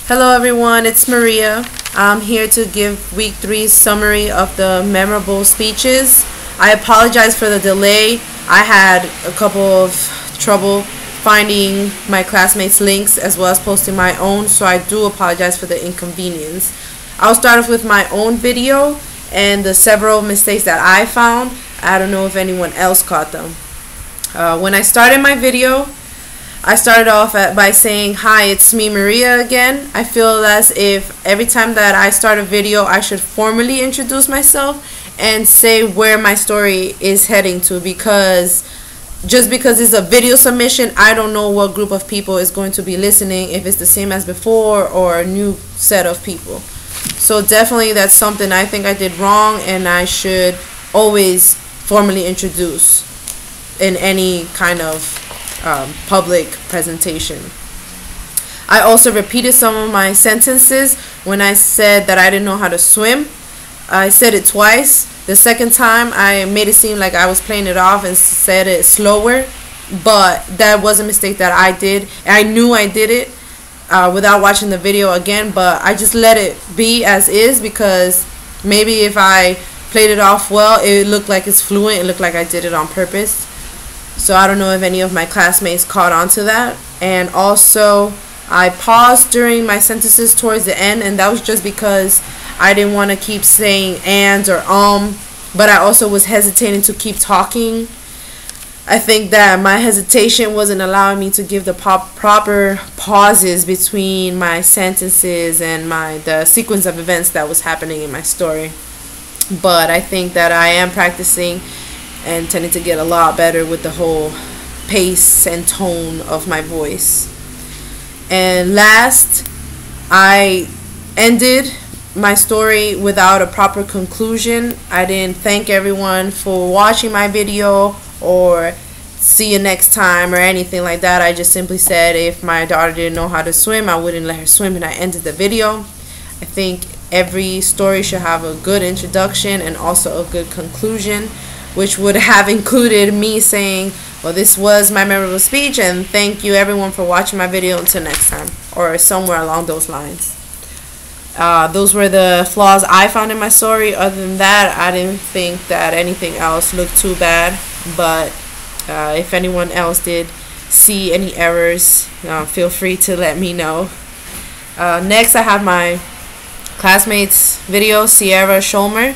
Hello everyone, it's Maria. I'm here to give week 3's summary of the memorable speeches. I apologize for the delay. I had a couple of trouble finding my classmates' links as well as posting my own, so I do apologize for the inconvenience. I'll start off with my own video and the several mistakes that I found. I don't know if anyone else caught them. When I started my video, I started off by saying, "Hi, it's me, Maria, again." I feel as if every time that I start a video, I should formally introduce myself and say where my story is heading to, because just because it's a video submission, I don't know what group of people is going to be listening, if it's the same as before or a new set of people. So definitely that's something I think I did wrong, and I should always formally introduce in any kind of public presentation. I also repeated some of my sentences when I said that I didn't know how to swim. I said it twice. The second time I made it seem like I was playing it off and said it slower, but that was a mistake that I did. I knew I did it without watching the video again, but I just let it be as is, because maybe if I played it off well, it looked like it's fluent. It looked like I did it on purpose. So I don't know if any of my classmates caught on to that. And also, I paused during my sentences towards the end, and that was just because I didn't want to keep saying ands or but I also was hesitating to keep talking. I think that my hesitation wasn't allowing me to give the proper pauses between my sentences and the sequence of events that was happening in my story. But I think that I am practicing and tending to get a lot better with the whole pace and tone of my voice. And last, I ended my story without a proper conclusion. I didn't thank everyone for watching my video or see you next time or anything like that. I just simply said if my daughter didn't know how to swim, I wouldn't let her swim, and I ended the video. I think every story should have a good introduction and also a good conclusion, which would have included me saying, well, this was my memorable speech, and thank you everyone for watching my video, until next time, or somewhere along those lines. Those were the flaws I found in my story. Other than that, I didn't think that anything else looked too bad, but if anyone else did see any errors, feel free to let me know. Next, I have my classmates video, Sierra Scholmer.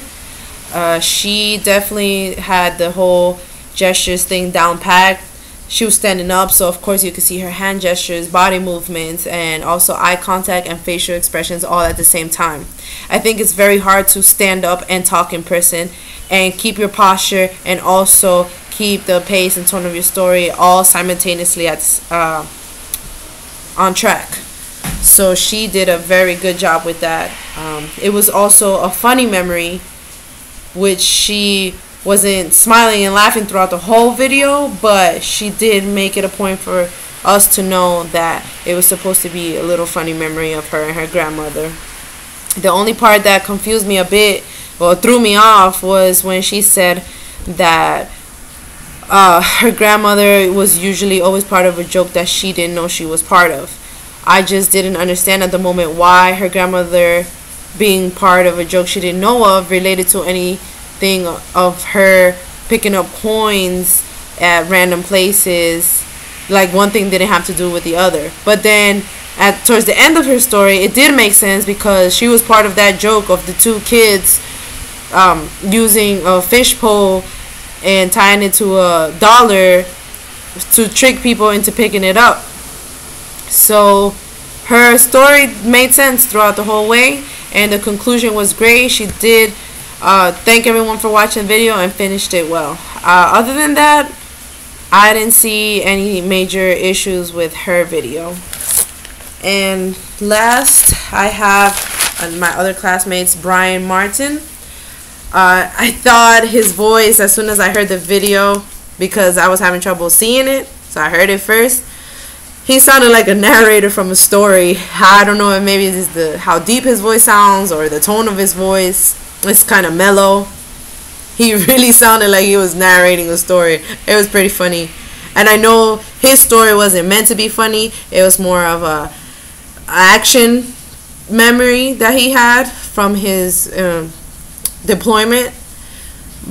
She definitely had the whole gestures thing down pat. She was standing up, so of course you could see her hand gestures, body movements, and also eye contact and facial expressions all at the same time. I think it's very hard to stand up and talk in person and keep your posture and also keep the pace and tone of your story all simultaneously on track. So she did a very good job with that. It was also a funny memory, which she wasn't smiling and laughing throughout the whole video, but she did make it a point for us to know that it was supposed to be a little funny memory of her and her grandmother. The only part that confused me a bit, or threw me off, was when she said that her grandmother was usually always part of a joke that she didn't know she was part of. I just didn't understand at the moment why her grandmother being part of a joke she didn't know of related to anything of her picking up coins at random places. Like, one thing didn't have to do with the other. But then towards the end of her story, it did make sense, because she was part of that joke of the two kids using a fish pole and tying it to a dollar to trick people into picking it up. So her story made sense throughout the whole way, and the conclusion was great. She did thank everyone for watching the video and finished it well. Other than that, I didn't see any major issues with her video. And last, I have my other classmates, Brian Martin. I thought his voice, as soon as I heard the video, because I was having trouble seeing it, so I heard it first, he sounded like a narrator from a story. I don't know if maybe it's how deep his voice sounds or the tone of his voice. It's kind of mellow. He really sounded like he was narrating a story. It was pretty funny. And I know his story wasn't meant to be funny. It was more of a action memory that he had from his deployment,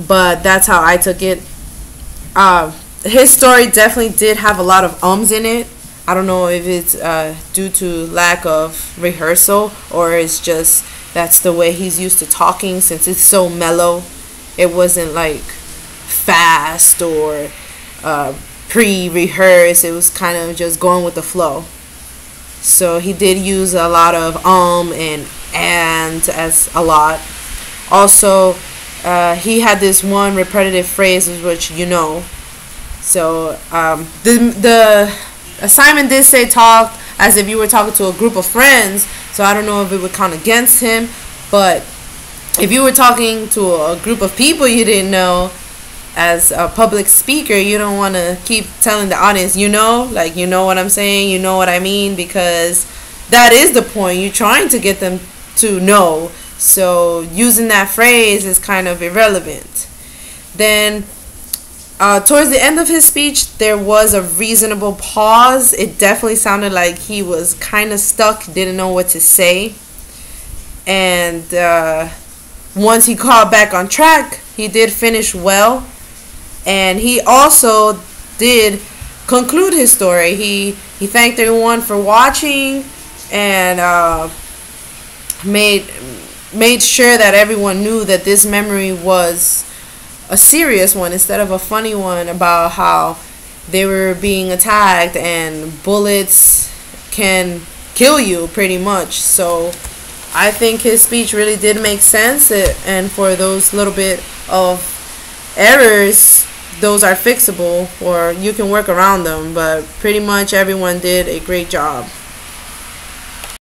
but that's how I took it. His story definitely did have a lot of ums in it. I don't know if it's due to lack of rehearsal, or it's just that's the way he's used to talking since it's so mellow. It wasn't like fast or pre-rehearsed. It was kind of just going with the flow. So he did use a lot of and as a lot. Also, he had this one repetitive phrase which So the assignment did say talk as if you were talking to a group of friends. So I don't know if it would count against him, but if you were talking to a group of people you didn't know, as a public speaker, you don't want to keep telling the audience, like, what I'm saying, you know what I mean, because that is the point. You're trying to get them to know. So using that phrase is kind of irrelevant. Then towards the end of his speech, there was a reasonable pause. It definitely sounded like he was kind of stuck, didn't know what to say. And once he called back on track, he did finish well. And he also did conclude his story. He thanked everyone for watching and made sure that everyone knew that this memory was a serious one instead of a funny one about how they were being attacked and bullets can kill you pretty much. So I think his speech really did make sense, and for those little bit of errors, those are fixable or you can work around them, but pretty much everyone did a great job.